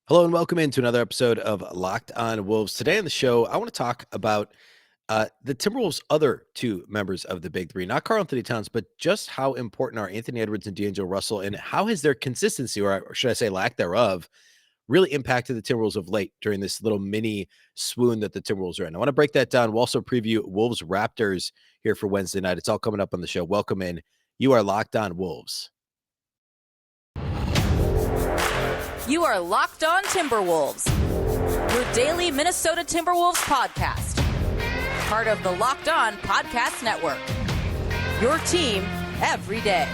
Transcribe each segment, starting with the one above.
Hello and welcome into another episode of Locked On Wolves. Today on the show, I want to talk about the Timberwolves' other two members of the Big Three, not Karl-Anthony Towns, but just how important are Anthony Edwards and D'Angelo Russell, and how has their consistency, or should I say lack thereof, really impacted the Timberwolves of late during this little mini swoon that the Timberwolves are in. I want to break that down. We'll also preview Wolves Raptors here for Wednesday night. It's all coming up on the show. Welcome in. You are Locked On Wolves. You are Locked On Timberwolves, your daily Minnesota Timberwolves podcast. Part of the Locked On Podcast Network. Your team every day.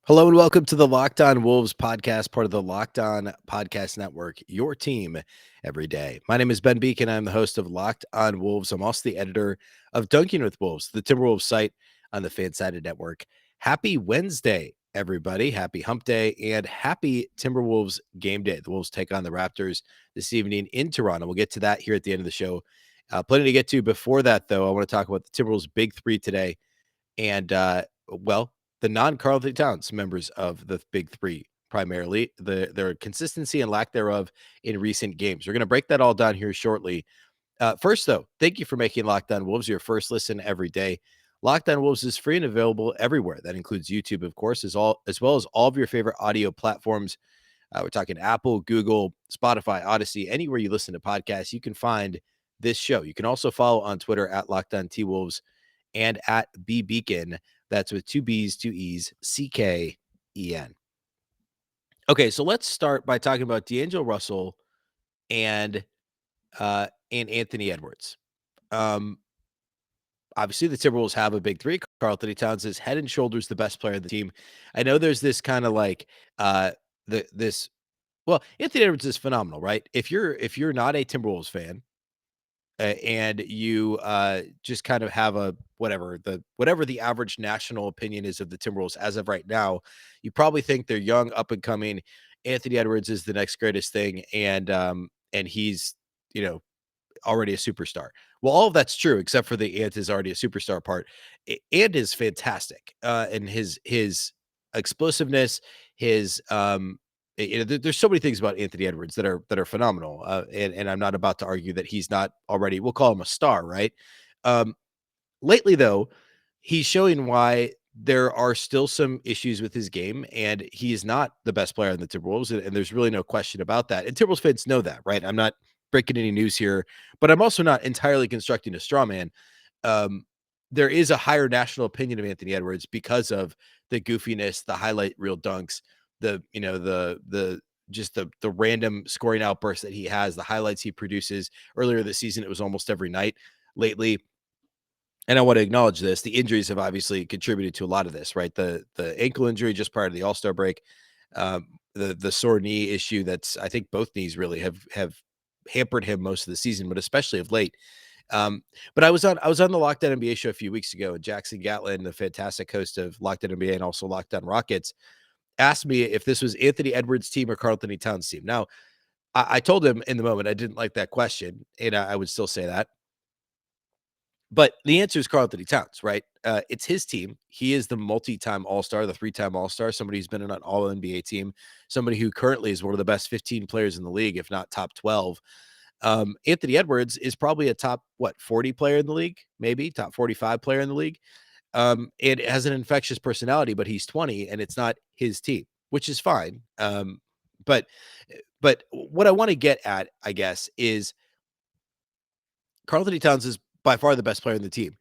Hello and welcome to the Locked On Wolves podcast, part of the Locked On Podcast Network, your team every day. My name is Ben Beecken. I'm the host of Locked On Wolves. I'm also the editor of Dunking with Wolves, the Timberwolves site on the Fansided Network. Happy Wednesday, everybody. Happy Hump Day and happy Timberwolves game day. The Wolves take on the Raptors this evening in Toronto. We'll get to that here at the end of the show. Plenty to get to. Before that, though, I want to talk about the Timberwolves' Big Three today. And, the non-Karl-Anthony Towns members of the Big Three, primarily, their consistency and lack thereof in recent games. We're going to break that all down here shortly. First, though, thank you for making Locked On Wolves your first listen every day. Locked On Wolves is free and available everywhere. That includes YouTube, of course, as well as all of your favorite audio platforms. We're talking Apple, Google, Spotify, Odyssey, anywhere you listen to podcasts, you can find this show. You can also follow on Twitter at Locked On T-Wolves and at Beecken. That's with two B's, two E's, C-K-E-N. Okay, so let's start by talking about D'Angelo Russell and Anthony Edwards. Obviously, the Timberwolves have a Big Three. Karl-Anthony Towns is head and shoulders the best player of the team. I know there's this kind of like Anthony Edwards is phenomenal, right? If you're not a Timberwolves fan, and you just kind of have a whatever the average national opinion is of the Timberwolves as of right now, you probably think they're young, up and coming. Anthony Edwards is the next greatest thing, and he's already a superstar. Well, all of that's true except for the Ant is already a superstar part. Ant is fantastic, and his explosiveness, his there's so many things about Anthony Edwards that are phenomenal, and I'm not about to argue that he's not already. We'll call him a star, right? Lately, though, he's showing why there are still some issues with his game, and he is not the best player in the Timberwolves, and there's really no question about that. And Timberwolves fans know that, right? I'm not breaking any news here, but I'm also not entirely constructing a straw man. There is a higher national opinion of Anthony Edwards because of the goofiness, the highlight reel dunks, the random scoring outbursts that he has, the highlights he produces. Earlier this season, it was almost every night. Lately, and I want to acknowledge this, the injuries have obviously contributed to a lot of this, right? The ankle injury just prior to the All-Star break, the sore knee issue that's, I think both knees really have hampered him most of the season, but especially of late. But I was on the Locked On NBA show a few weeks ago, and Jackson Gatlin, the fantastic host of Locked On NBA and also Locked On Rockets, asked me if this was Anthony Edwards' team or Karl-Anthony Towns' team. Now, I told him in the moment I didn't like that question, and I would still say that. But the answer is Karl-Anthony Towns, right? It's his team. He is the multi-time All-Star, the three-time All-Star, somebody who's been in an All-NBA team, somebody who currently is one of the best 15 players in the league, if not top 12. Anthony Edwards is probably a top, 40 player in the league, maybe top 45 player in the league. It has an infectious personality, but he's 20 and it's not his team, which is fine. But what I want to get at, I guess, is Karl-Anthony Towns is by far the best player in the team,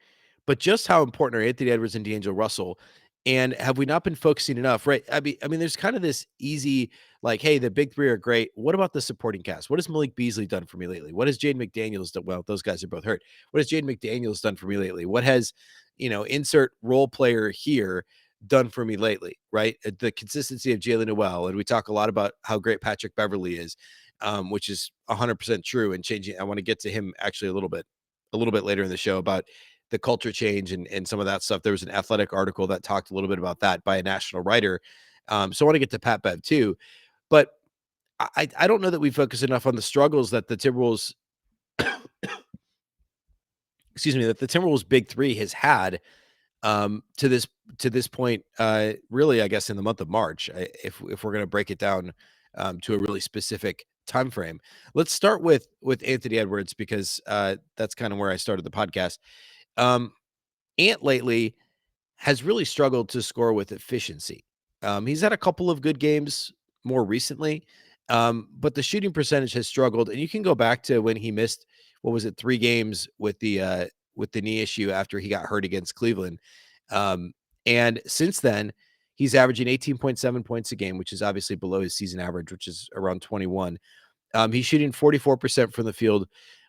but just how important are Anthony Edwards and D'Angelo Russell? And have we not been focusing enough? Right. I mean, there's kind of this easy, like, hey, the big three are great. What about the supporting cast? What has Malik Beasley done for me lately? What has Jaden McDaniels done? Well, those guys are both hurt. What has Jaden McDaniels done for me lately? What has, insert role player here done for me lately? Right. The consistency of Jalen Noel. And we talk a lot about how great Patrick Beverley is, which is 100% true and changing. I want to get to him actually a little bit later in the show about the culture change and some of that stuff. There was an Athletic article that talked a little bit about that by a national writer. So I want to get to Pat Bev too, but I don't know that we focus enough on the struggles that the Timberwolves that the Timberwolves big three has had to this point, really, I guess in the month of March, if we're going to break it down to a really specific time frame. Let's start with Anthony Edwards, because that's kind of where I started the podcast. Ant lately has really struggled to score with efficiency. He's had a couple of good games more recently, but the shooting percentage has struggled. And you can go back to when he missed, what was it, 3 games with the knee issue after he got hurt against Cleveland. And since then, he's averaging 18.7 points a game, which is obviously below his season average, which is around 21. He's shooting 44% from the field,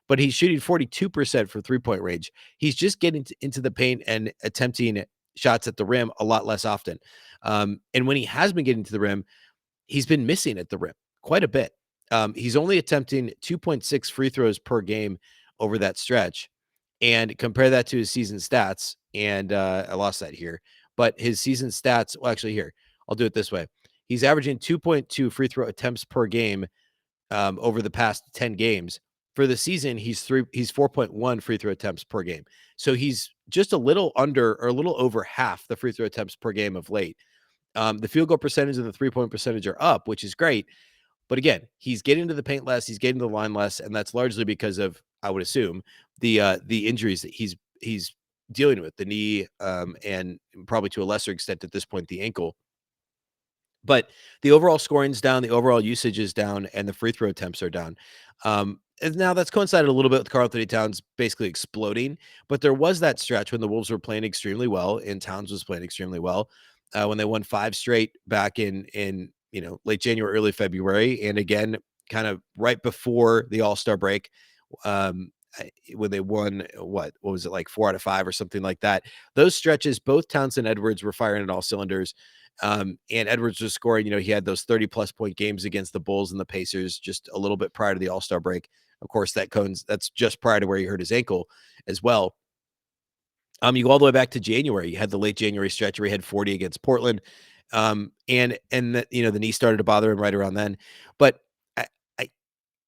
but he's shooting 42% from 3-point range. He's just getting into the paint and attempting shots at the rim a lot less often. And when he has been getting to the rim, he's been missing at the rim quite a bit. He's only attempting 2.6 free throws per game over that stretch. And compare that to his season stats. And I lost that here. But his season stats, well, actually, here, I'll do it this way. He's averaging 2.2 free throw attempts per game over the past 10 games. For the season, he's 4.1 free throw attempts per game. So he's just a little under or a little over half the free throw attempts per game of late. The field goal percentage and the 3-point percentage are up, which is great. But again, he's getting to the paint less, he's getting to the line less, and that's largely because of, I would assume, the injuries that he's dealing with, the knee, and probably to a lesser extent at this point, the ankle. But the overall scoring's down, the overall usage is down, and the free throw attempts are down. And now that's coincided a little bit with Karl-Anthony Towns basically exploding, but there was that stretch when the Wolves were playing extremely well and Towns was playing extremely well, when they won 5 straight back in late January, early February, and again kind of right before the All-Star break, when they won, what was it, like 4 out of 5 or something like that. Those stretches, both Towns and Edwards were firing at all cylinders. And Edwards was scoring, he had those 30-plus point games against the Bulls and the Pacers just a little bit prior to the All-Star break. Of course, that's just prior to where he hurt his ankle as well. You go all the way back to January. You had the late January stretch where he had 40 against Portland. And the knee started to bother him right around then. But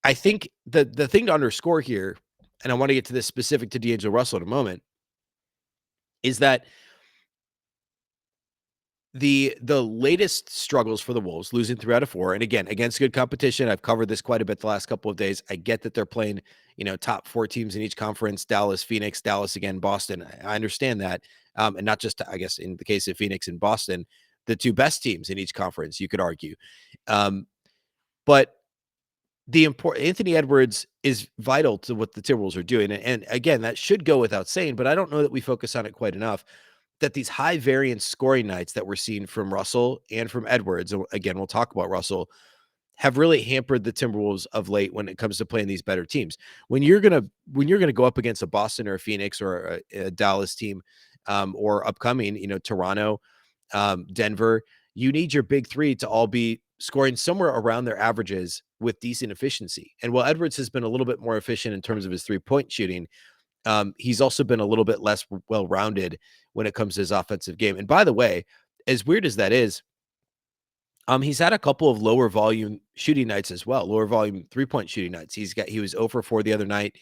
I think the thing to underscore here, and I want to get to this specific to D'Angelo Russell in a moment, is that the latest struggles for the Wolves, losing 3 out of 4, and again, against good competition. I've covered this quite a bit the last couple of days. I get that they're playing, top 4 teams in each conference: Dallas, Phoenix, Dallas again, Boston. I understand that. And not just, I guess, in the case of Phoenix and Boston, the 2 best teams in each conference, you could argue. But Anthony Edwards is vital to what the Timberwolves are doing. And again, that should go without saying, but I don't know that we focus on it quite enough, that these high variance scoring nights that we're seeing from Russell and from Edwards, and again, we'll talk about Russell, have really hampered the Timberwolves of late when it comes to playing these better teams. When you're gonna go up against a Boston or a Phoenix or a Dallas team, or upcoming, Toronto, Denver, you need your big 3 to all be scoring somewhere around their averages with decent efficiency. And while Edwards has been a little bit more efficient in terms of his 3-point shooting, he's also been a little bit less well-rounded when it comes to his offensive game. And by the way, as weird as that is, he's had a couple of lower volume shooting nights as well, lower volume 3-point shooting nights. He was 0 for 4 the other night,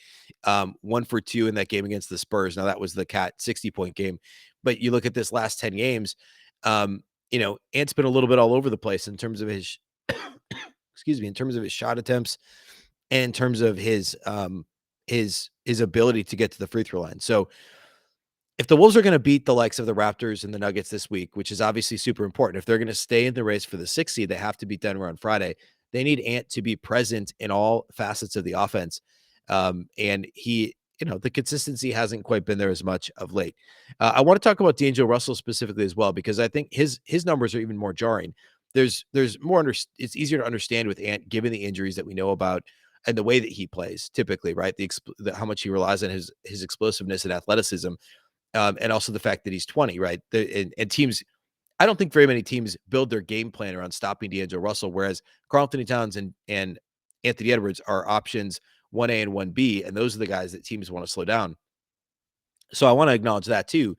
1 for 2 in that game against the Spurs. Now that was the Cat 60-point game, but you look at this last 10 games, Ant's been a little bit all over the place in terms of his, in terms of his shot attempts and in terms of his ability to get to the free throw line. So if the Wolves are going to beat the likes of the Raptors and the Nuggets this week, which is obviously super important, if they're going to stay in the race for the 6th seed, they have to beat Denver on Friday. They need Ant to be present in all facets of the offense. And he, the consistency hasn't quite been there as much of late. I want to talk about D'Angelo Russell specifically as well, because I think his numbers are even more jarring. There's more it's easier to understand with Ant, given the injuries that we know about and the way that he plays typically, right? How much he relies on his explosiveness and athleticism. And also the fact that he's 20, right? And teams, I don't think very many teams build their game plan around stopping D'Angelo Russell, whereas Karl-Anthony Towns and Anthony Edwards are options 1A and 1B, and those are the guys that teams want to slow down. So I want to acknowledge that too.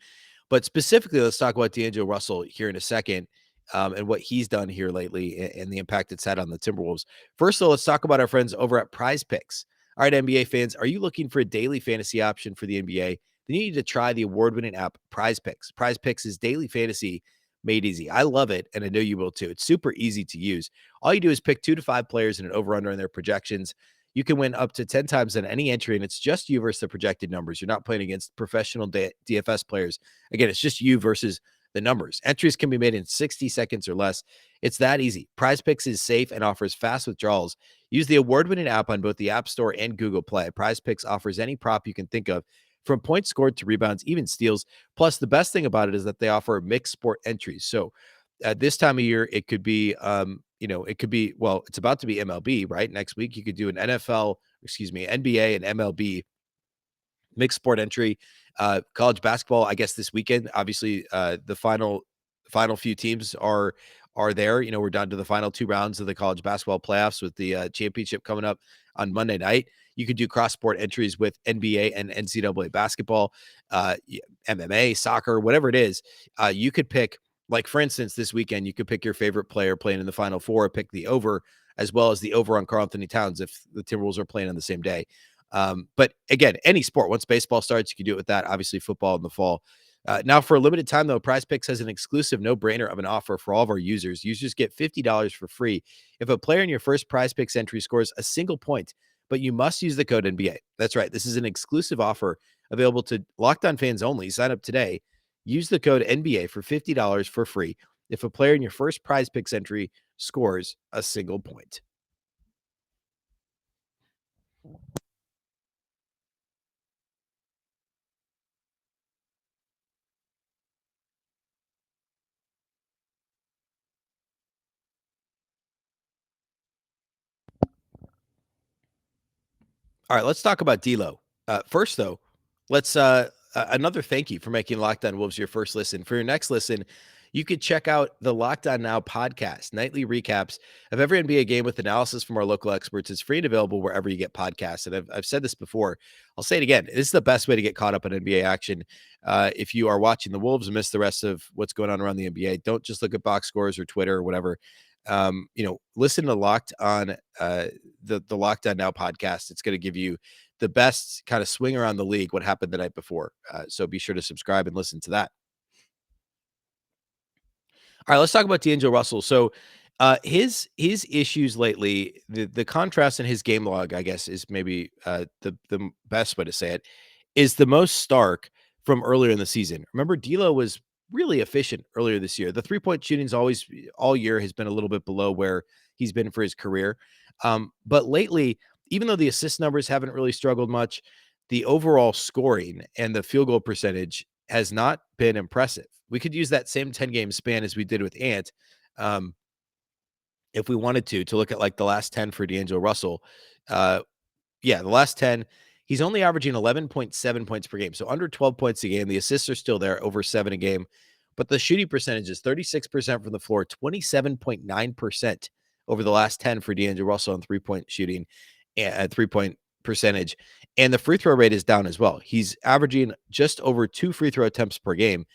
But specifically, let's talk about D'Angelo Russell here in a second, and what he's done here lately and the impact it's had on the Timberwolves. First, though, let's talk about our friends over at PrizePicks. All right, NBA fans, are you looking for a daily fantasy option for the NBA? then you need to try the award-winning app PrizePicks. PrizePicks is daily fantasy made easy. I love it, and I know you will too. It's super easy to use. All you do is pick 2 to 5 players and an over-under in their projections. You can win up to 10 times on any entry, and it's just you versus the projected numbers. You're not playing against professional DFS players. Again, it's just you versus the numbers. Entries can be made in 60 seconds or less. It's that easy. PrizePicks is safe and offers fast withdrawals. Use the award-winning app on both the App Store and Google Play. PrizePicks offers any prop you can think of, from points scored to rebounds, even steals. Plus, the best thing about it is that they offer mixed sport entries. So at this time of year, it could be, it could be, well, it's about to be MLB, right? Next week, you could do an NBA and MLB mixed sport entry. College basketball, I guess this weekend, obviously, the final few teams are there. We're down to the final 2 rounds of the college basketball playoffs, with the championship coming up on Monday night. You could do cross-sport entries with NBA and NCAA basketball, MMA, soccer, whatever it is. You could pick, like, for instance, this weekend, you could pick your favorite player playing in the Final Four, pick the over, as well as the over on Karl-Anthony Towns if the Timberwolves are playing on the same day. But again, any sport, once baseball starts, you can do it with that. Obviously, football in the fall. Now, for a limited time, though, PrizePicks has an exclusive no-brainer of an offer for all of our users. Users get $50 for free if a player in your first PrizePicks entry scores a single point, but you must use the code NBA. That's right. This is an exclusive offer available to Locked On fans only. Sign up today. Use the code NBA for $50 for free if a player in your first PrizePicks entry scores a single point. All right, let's talk about D'Lo. First, though, let's another thank you for making Locked On Wolves your first listen. For your next listen, you could check out the Locked On Now podcast, nightly recaps of every NBA game with analysis from our local experts. It's free and available wherever you get podcasts. And I've said this before. I'll say it again. This is the best way to get caught up on NBA action. If you are watching the Wolves and miss the rest of what's going on around the NBA, don't just look at box scores or Twitter or whatever. Listen to Locked On, the Locked On Now podcast. It's going to give you the best kind of swing around the league, what happened the night before. So be sure to subscribe and listen to that. All right, let's talk about D'Angelo Russell. So his issues lately, the contrast in his game log, I guess, is maybe the best way to say it, is the most stark from earlier in the season. Remember, D'Lo was really efficient earlier this year. The 3-point shooting's always all year has been a little bit below where he's been for his career. But lately, even though the assist numbers haven't really struggled much, the overall scoring and the field goal percentage has not been impressive. We could use that same 10-game span as we did with Ant, if we wanted to look at like the last 10 for D'Angelo Russell. The last 10, he's only averaging 11.7 points per game. So under 12 points a game. The assists are still there, over 7 a game. But the shooting percentage is 36% from the floor, 27.9% over the last 10 for D'Angelo Russell on 3-point shooting and 3-point percentage. And the free throw rate is down as well. He's averaging just over 2 free throw attempts per game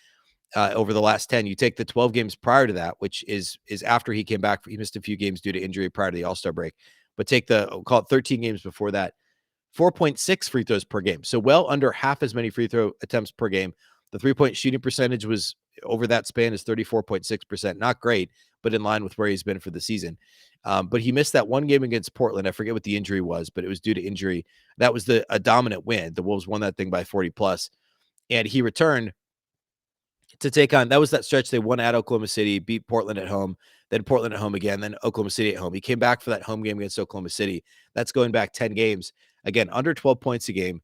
over the last 10. You take the 12 games prior to that, which is after he came back. He missed a few games due to injury prior to the All-Star break. But take call it 13 games before that, 4.6 free throws per game. So well under half as many free throw attempts per game. The 3-point shooting percentage was over that span is 34.6%. Not great, but in line with where he's been for the season. But he missed that one game against Portland. I forget what the injury was, but it was due to injury. That was a dominant win. The Wolves won that thing by 40 plus. And he returned to take on, that was that stretch they won at Oklahoma City, beat Portland at home, then Portland at home again, then Oklahoma City at home. He came back for that home game against Oklahoma City. That's going back 10 games. Again, under 12 points a game,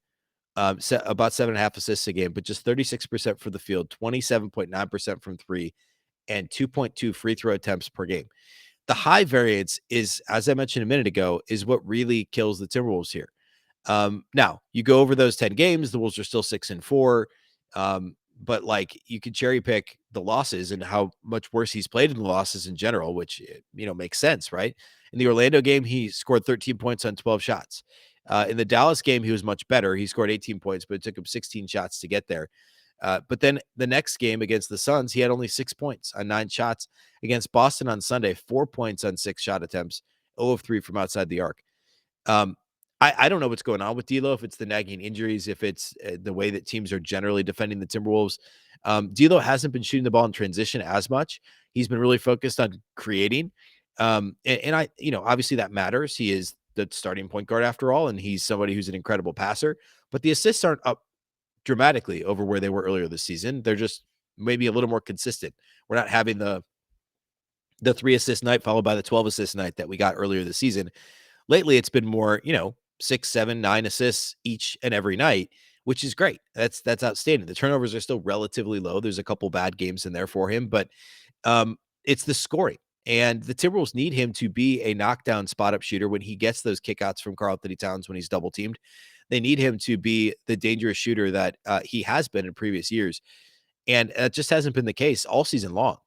about 7.5 assists a game, but just 36% for the field, 27.9% from 3, and 2.2 free throw attempts per game. The high variance is, as I mentioned a minute ago, is what really kills the Timberwolves here. Now, you go over those 10 games, the Wolves are still 6-4. But like you could cherry pick the losses and how much worse he's played in the losses in general, which, makes sense, right? In the Orlando game, he scored 13 points on 12 shots. In the Dallas game, he was much better. He scored 18 points, but it took him 16 shots to get there. But then the next game against the Suns, he had only 6 points on 9 shots. Against Boston on Sunday, 4 points on 6 shot attempts, 0 of 3 from outside the arc. I don't know what's going on with D'Lo, if it's the nagging injuries, if it's the way that teams are generally defending the Timberwolves. D'Lo hasn't been shooting the ball in transition as much. He's been really focused on creating. And I, obviously that matters. He is the starting point guard after all, and he's somebody who's an incredible passer. But the assists aren't up dramatically over where they were earlier this season. They're just maybe a little more consistent. We're not having the 3 assist night followed by the 12 assist night that we got earlier this season. Lately, it's been more, 6, 7, 9 assists each and every night, which is great. That's outstanding. The turnovers are still relatively low. There's a couple bad games in there for him, but it's the scoring. And the Timberwolves need him to be a knockdown spot up shooter when he gets those kickouts from Karl-Anthony Towns when he's double teamed. They need him to be the dangerous shooter that he has been in previous years. And that just hasn't been the case all season long.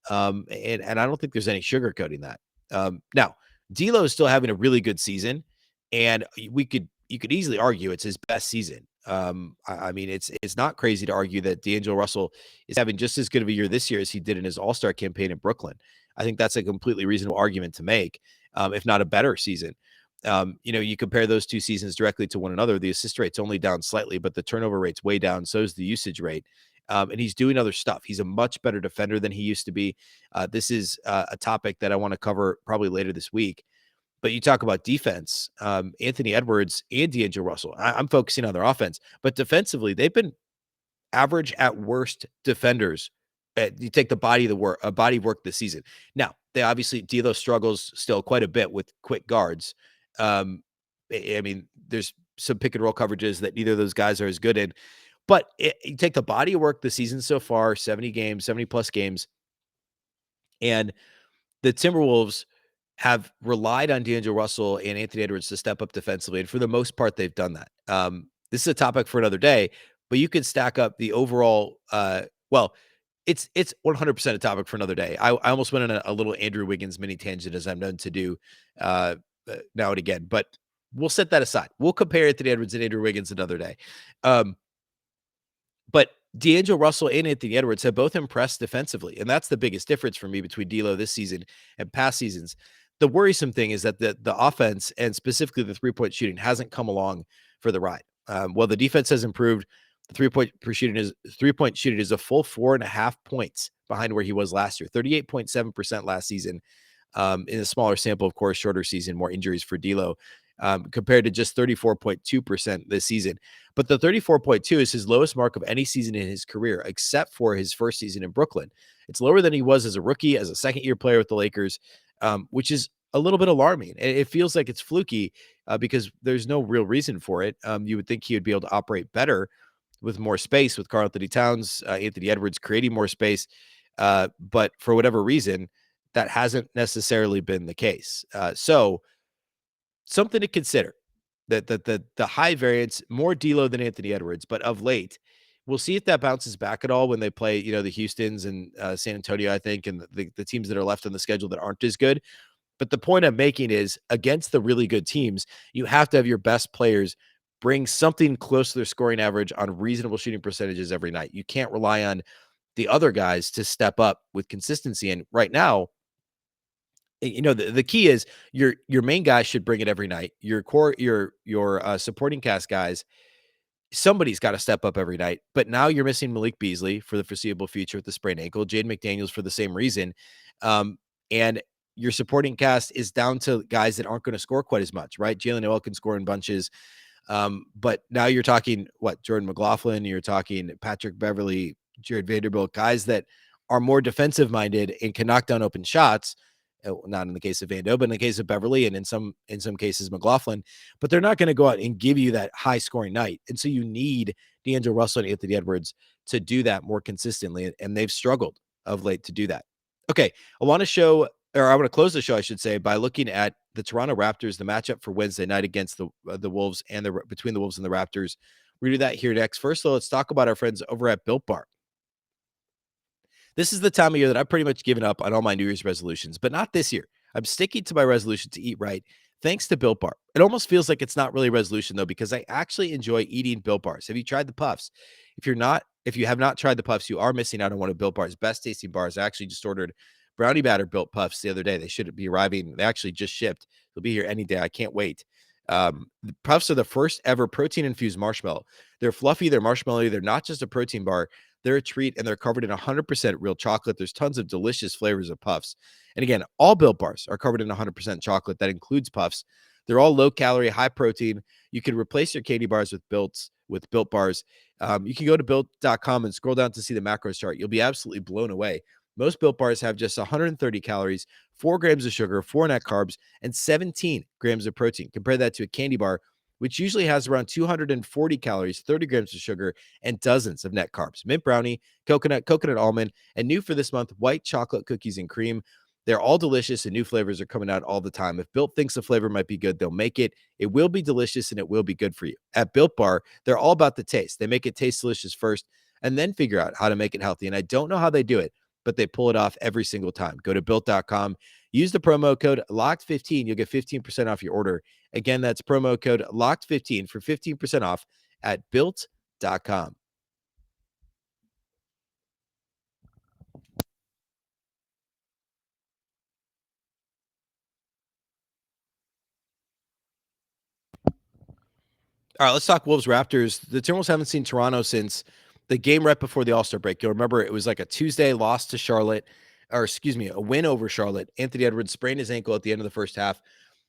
And I don't think there's any sugarcoating that. Now, D'Lo is still having a really good season, and you could easily argue it's his best season. I mean, it's not crazy to argue that D'Angelo Russell is having just as good of a year this year as he did in his All-Star campaign in Brooklyn. I think that's a completely reasonable argument to make, if not a better season. You compare those two seasons directly to one another. The assist rate's only down slightly, but the turnover rate's way down. So is the usage rate. And he's doing other stuff. He's a much better defender than he used to be. This is a topic that I want to cover probably later this week. But you talk about defense, Anthony Edwards and D'Angelo Russell. I'm focusing on their offense, but defensively, they've been average at worst defenders. You take the body of work this season. Now, they obviously D'Lo struggles still quite a bit with quick guards. I mean, there's some pick and roll coverages that neither of those guys are as good in. But you take the body of work the season so far, 70 plus games, and the Timberwolves have relied on D'Angelo Russell and Anthony Edwards to step up defensively. And for the most part, they've done that. This is a topic for another day, but you could stack up the overall, it's 100% a topic for another day. I almost went on a little Andrew Wiggins mini tangent, as I'm known to do now and again, but we'll set that aside. We'll compare Anthony Edwards and Andrew Wiggins another day. But D'Angelo Russell and Anthony Edwards have both impressed defensively, and that's the biggest difference for me between D'Lo this season and past seasons. The worrisome thing is that the offense, and specifically the three-point shooting, hasn't come along for the ride. While the defense has improved, the three-point shooting is a full 4.5 points behind where he was last year, 38.7% last season. In a smaller sample, of course, shorter season, more injuries for D'Lo. Compared to just 34.2% this season. But the 34.2 is his lowest mark of any season in his career, except for his first season in Brooklyn. It's lower than he was as a rookie, as a second-year player with the Lakers, which is a little bit alarming. It feels like it's fluky because there's no real reason for it. You would think he would be able to operate better with more space with Karl-Anthony Towns, Anthony Edwards creating more space. But for whatever reason, that hasn't necessarily been the case. So something to consider, that the high variance, more D'Lo than Anthony Edwards, but of late, we'll see if that bounces back at all when they play, the Houstons and San Antonio, I think, and the teams that are left on the schedule that aren't as good. But the point I'm making is, against the really good teams, you have to have your best players bring something close to their scoring average on reasonable shooting percentages every night. You can't rely on the other guys to step up with consistency. And right now, the key is your main guys should bring it every night. Your core, your supporting cast guys, somebody's got to step up every night. But now you're missing Malik Beasley for the foreseeable future with the sprained ankle, Jaden McDaniels for the same reason. And your supporting cast is down to guys that aren't going to score quite as much, right? Jalen Noel can score in bunches. But now you're talking Jordan McLaughlin, you're talking Patrick Beverly, Jared Vanderbilt, guys that are more defensive minded and can knock down open shots. Not in the case of Vando, but in the case of Beverly and in some cases McLaughlin, but they're not going to go out and give you that high scoring night. And so you need D'Angelo Russell and Anthony Edwards to do that more consistently. And they've struggled of late to do that. Okay. I want to close the show, I should say, by looking at the Toronto Raptors, the matchup for Wednesday night against the Wolves and between the Wolves and the Raptors. We're going to do that here next. First, though, let's talk about our friends over at Built Bar. This is the time of year that I've pretty much given up on all my New Year's resolutions, but not this year. I'm sticking to my resolution to eat right, thanks to Built Bar. It almost feels like it's not really a resolution, though, because I actually enjoy eating Built Bars. Have you tried the Puffs? If you have not tried the Puffs, you are missing out on one of Built Bar's best tasting bars. I actually just ordered brownie batter Built Puffs the other day. They should be arriving. They actually just shipped. They'll be here any day. I can't wait. The Puffs are the first ever protein-infused marshmallow. They're fluffy, they're marshmallowy, they're not just a protein bar, they're a treat, and they're covered in 100% real chocolate. There's tons of delicious flavors of Puffs. And again, all Built Bars are covered in 100% chocolate. That includes Puffs. They're all low-calorie, high-protein. You can replace your candy bars with Built Bars. You can go to Built.com and scroll down to see the macros chart. You'll be absolutely blown away. Most Built Bars have just 130 calories, 4 grams of sugar, 4 net carbs, and 17 grams of protein. Compare that to a candy bar, which usually has around 240 calories, 30 grams of sugar, and dozens of net carbs. Mint brownie, coconut almond, and new for this month, white chocolate cookies and cream. They're all delicious, and new flavors are coming out all the time. If Built thinks a flavor might be good, they'll make it. It will be delicious, and it will be good for you. At Built Bar, they're all about the taste. They make it taste delicious first, and then figure out how to make it healthy. And I don't know how they do it, but they pull it off every single time. Go to Built.com. Use the promo code LOCKED15. You'll get 15% off your order. Again, that's promo code LOCKED15 for 15% off at Built.com. All right, let's talk Wolves Raptors. The Timberwolves haven't seen Toronto since the game right before the All-Star break. You'll remember it was like a Tuesday loss to Charlotte, or excuse me, a win over Charlotte. Anthony Edwards sprained his ankle at the end of the first half,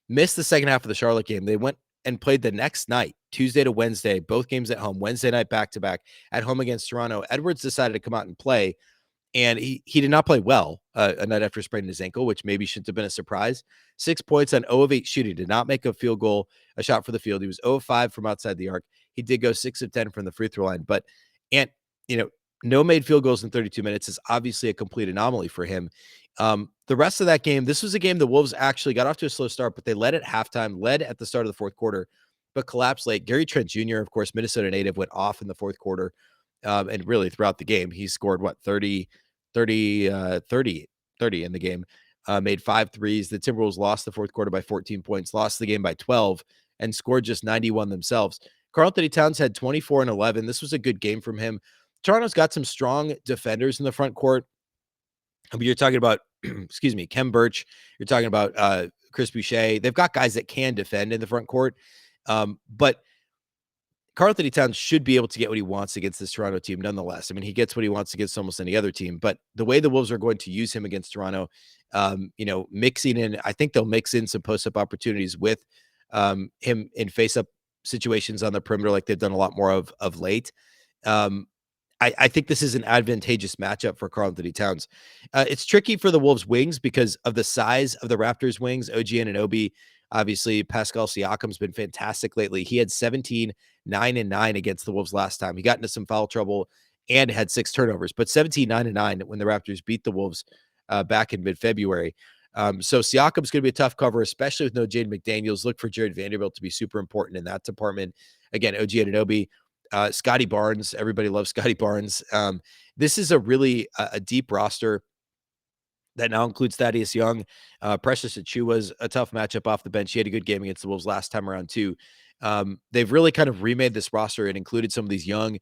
missed the second half of the Charlotte game. They went and played the next night, Tuesday to Wednesday, both games at home, Wednesday night back-to-back at home against Toronto. Edwards decided to come out and play, and he did not play well a night after spraining his ankle, which maybe shouldn't have been a surprise. 6 points on 0 of 8 shooting. Did not make a field goal, a shot for the field. He was 0 of 5 from outside the arc. He did go 6 of 10 from the free throw line, but and you know, no made field goals in 32 minutes is obviously a complete anomaly for him. The rest of that game, this was a game the Wolves actually got off to a slow start, but they led at halftime, led at the start of the fourth quarter, but collapsed late. Gary Trent Jr., of course, Minnesota native, went off in the fourth quarter. And really throughout the game, he scored 30 in the game, made 5 threes. The Timberwolves lost the fourth quarter by 14 points, lost the game by 12, and scored just 91 themselves. Karl-Anthony Towns had 24 and 11. This was a good game from him. Toronto's got some strong defenders in the front court. I mean, you're talking about, excuse me, Kem Birch. You're talking about Chris Boucher. They've got guys that can defend in the front court. But Karl-Anthony Towns should be able to get what he wants against this Toronto team nonetheless. I mean, he gets what he wants against almost any other team, but the way the Wolves are going to use him against Toronto, mixing in, I think they'll mix in some post-up opportunities with him in face-up situations on the perimeter like they've done a lot more of late. I think this is an advantageous matchup for Karl-Anthony Towns. It's tricky for the Wolves wings because of the size of the Raptors wings. OG Anunoby, obviously, Pascal Siakam's been fantastic lately. He had 17, 9, and 9 against the Wolves last time. He got into some foul trouble and had 6 turnovers, but 17, 9, and 9 when the Raptors beat the Wolves back in mid-February. So Siakam's going to be a tough cover, especially with no Jaden McDaniels. Look for Jared Vanderbilt to be super important in that department. Again, OG Anunoby, Scotty Barnes. Everybody loves Scotty Barnes. This is a really a deep roster that now includes Thaddeus Young. Precious Achiuwa's a tough matchup off the bench. He had a good game against the Wolves last time around too. They've really kind of remade this roster and included some of these young,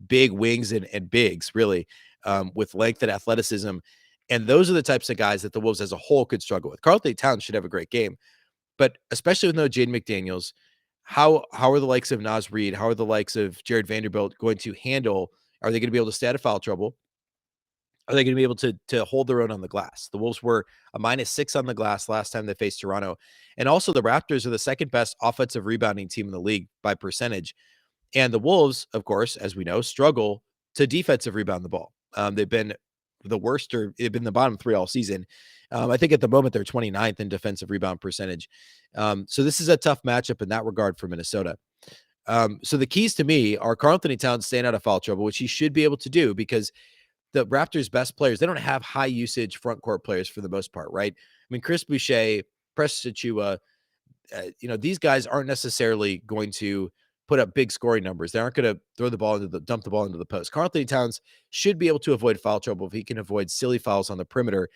big wings and bigs, really, with length and athleticism. And those are the types of guys that the Wolves as a whole could struggle with. Karl-Anthony Towns should have a great game, but especially with no Jaden McDaniels, how are the likes of Naz Reid, how are the likes of Jared Vanderbilt going to handle? Are they going to be able to stay out of foul trouble? Are they going to be able to hold their own on the glass? The Wolves were a -6 on the glass last time they faced Toronto. And also the Raptors are the second best offensive rebounding team in the league by percentage. And the Wolves, of course, as we know, struggle to defensive rebound the ball. They've been the worst, or they've been the bottom 3 all season. I think at the moment they're 29th in defensive rebound percentage. So this is a tough matchup in that regard for Minnesota. So the keys to me are Karl-Anthony Towns staying out of foul trouble, which he should be able to do because the Raptors' best players, they don't have high usage front court players for the most part, right? I mean, Chris Boucher, Precious Achiuwa, these guys aren't necessarily going to put up big scoring numbers. They aren't going to dump the ball into the post. Karl-Anthony Towns should be able to avoid foul trouble if he can avoid silly fouls on the perimeter.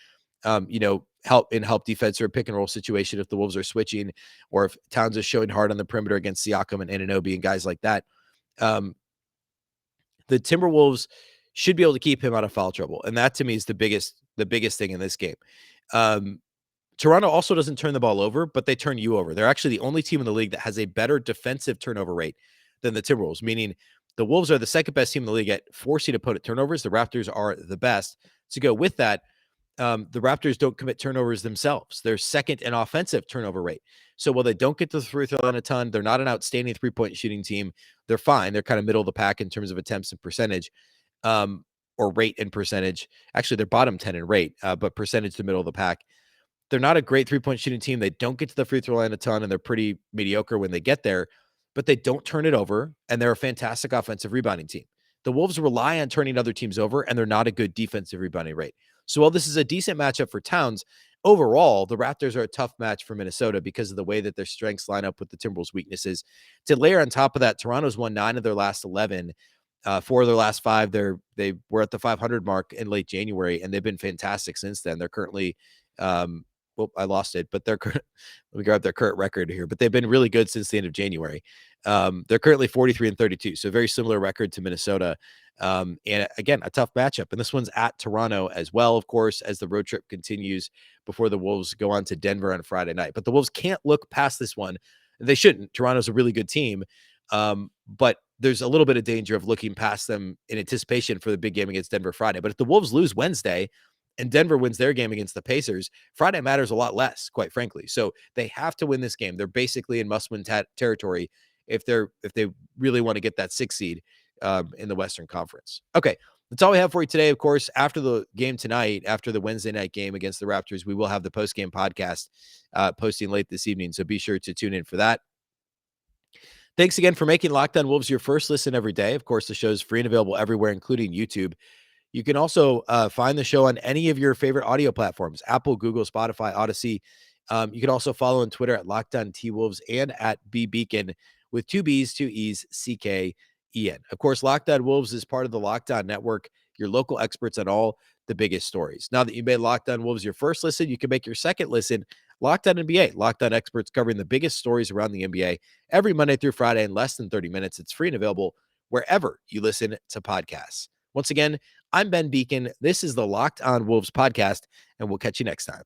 Help defense or pick and roll situation if the Wolves are switching, or if Towns is showing hard on the perimeter against Siakam and Anunoby and guys like that. The Timberwolves should be able to keep him out of foul trouble, and that to me is the biggest thing in this game. Toronto also doesn't turn the ball over, but they turn you over. They're actually the only team in the league that has a better defensive turnover rate than the Timberwolves, meaning the Wolves are the second best team in the league at forcing opponent turnovers. The Raptors are the best. To go with that, the Raptors don't commit turnovers themselves. They're second in offensive turnover rate. So while they don't get to the free throw line a ton, they're not an outstanding three-point shooting team. They're fine. They're kind of middle of the pack in terms of attempts and percentage, or rate and percentage. Actually, they're bottom 10 in rate, but percentage to middle of the pack. They're not a great three-point shooting team. They don't get to the free throw line a ton, and they're pretty mediocre when they get there, but they don't turn it over, and they're a fantastic offensive rebounding team. The Wolves rely on turning other teams over, and they're not a good defensive rebounding rate. So while this is a decent matchup for Towns, overall, the Raptors are a tough match for Minnesota because of the way that their strengths line up with the Timberwolves' weaknesses. To layer on top of that, Toronto's won 9 of their last 11. 4 of their last 5, they were at the 500 mark in late January, and they've been fantastic since then. They're currently well, I lost it, but they're let me grab their current record here, but they've been really good since the end of January. They're currently 43-32, so very similar record to Minnesota. And again, a tough matchup. And this one's at Toronto as well, of course, as the road trip continues before the Wolves go on to Denver on Friday night. But the Wolves can't look past this one. They shouldn't. Toronto's a really good team. But there's a little bit of danger of looking past them in anticipation for the big game against Denver Friday. But if the Wolves lose Wednesday and Denver wins their game against the Pacers, Friday matters a lot less, quite frankly. So they have to win this game. They're basically in must-win territory if they really want to get that 6th seed in the Western Conference. Okay, that's all we have for you today. Of course, after the game tonight, after the Wednesday night game against the Raptors, we will have the post-game podcast posting late this evening. So be sure to tune in for that. Thanks again for making Locked On Wolves your first listen every day. Of course, the show is free and available everywhere, including YouTube. You can also find the show on any of your favorite audio platforms, Apple, Google, Spotify, Odyssey. You can also follow on Twitter at Locked On T-Wolves and at Beecken with 2 B's, 2 E's, C-K-E-N. Of course, Locked On Wolves is part of the Locked On Network, your local experts on all the biggest stories. Now that you made Locked On Wolves your first listen, you can make your second listen Locked On NBA. Locked On experts covering the biggest stories around the NBA every Monday through Friday in less than 30 minutes. It's free and available wherever you listen to podcasts. Once again, I'm Ben Beecken. This is the Locked On Wolves podcast, and we'll catch you next time.